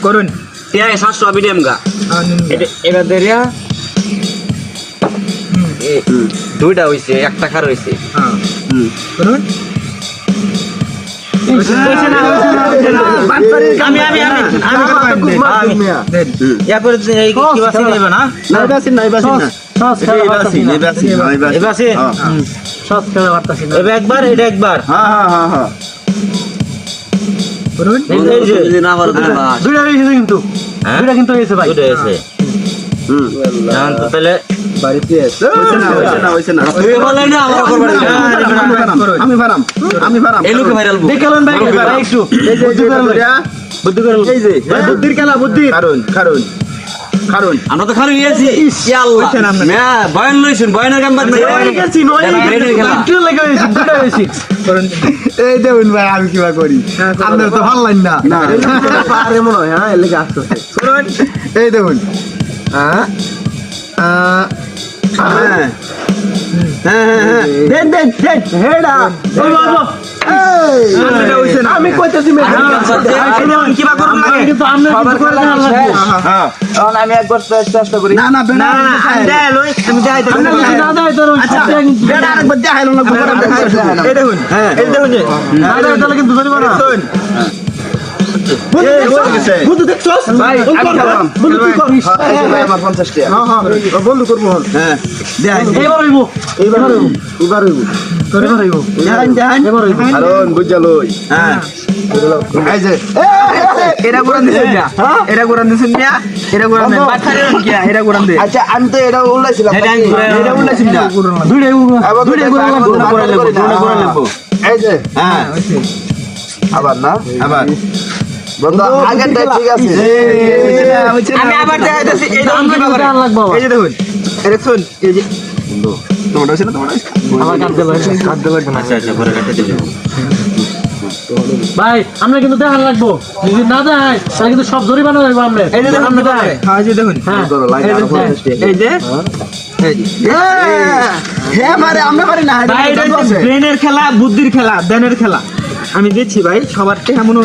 করুন টিয়া 700 বিডিএম গা এবার দেরিয়া দুইটা হইছে এক টাকার হইছে হ্যাঁ করুন আমি ইয়া করে এই কি বাসি নেবে না নাই বাসি না এবাসি সব খেলা পারতাছি না একবার এটা একবার হ্যাঁ করুন এই যে না পারো দুইটা হইছে কিন্তু দুইটা কিন্তু হইছে ভাই দুইটা হইছে জান তো তাহলে বাড়িতে হইছে না তুই বলে না আমার করব আমি ফারাম এই লোকে ভাইরাল দেখলেন ভাই একটু বুদ্ধি করে এই যে বুদ্ধির খেলা বুদ্ধি কারণ আমরা তো খারু গেছি ইয়া আল্লাহ না বয়ান লইছেন বয়ানের কাম বাদ নাই গেছি নয় একটু লাগে দুটো হইছে এই দেখুন ভাই আমি কিবা করি আপনার তো ভালো লাগে না পারে মনে হয় হ্যাঁ এর লাগি আসছে করুন এই দেখুন দেন হেডা আমি কইতেছি কিবা করুন লাগে কিন্তু আমরা কিছু করে না হ্যাঁ কারণ আমি একবার চেষ্টা করি না বেড়া আমি যাই লই তুমি যাই তো না যাই তো আচ্ছা বেড়া আরেকবার দেখাইলো না এই দেখুন এই দেখুন না যাই তাহলে কিন্তু ধরিব না শুন বন্ধু দেখছস ভাই বন্ধু তুই করিস আমার 50 টাকা হ্যাঁ বন্ধু করব হ্যাঁ এইবার হইব কারণ বুঝা লই হ্যাঁ এই যে এরা কোরআন দিছেন না এরা কোরআন দিছেন না এরা কোরআন দেন বাচ্চারে কি এরা কোরআন দে আচ্ছা আমি তো এটা উল্লাইছিলাম এটা উল্লাইছিস না দুইটা কোরআন লাগবো এই যে হ্যাঁ আবার না আবার বন্ধু আগেরটা ঠিক আছে আমি আবার দেখাইতেছি এই দাম কি বাবা এই যে দেখুন এটা শুন এই যে বন্ধু তোমার আছে না তোমার আছে আমার কাটতে লাগবে না আচ্ছা পরে কাটতে দিও ভাই আমরা কিন্তু দেখান লাগবো যদি না দেখাই তাহলে কিন্তু সব জরিমানা হইব আমরা এই যে দেখুন হ্যাঁ এই যে দেখুন হ্যাঁ এই যে হ্যাঁ মারে আমরা পারি না ভাই এটা ব্রেনের খেলা বুদ্ধির খেলা দেনের খেলা আমি দিচ্ছি ভাই সবার কে এমন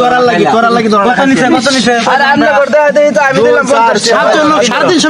তোরা লাগি কত নিছে আরে আমরা করতে হয় তো আমি দিলাম 50 700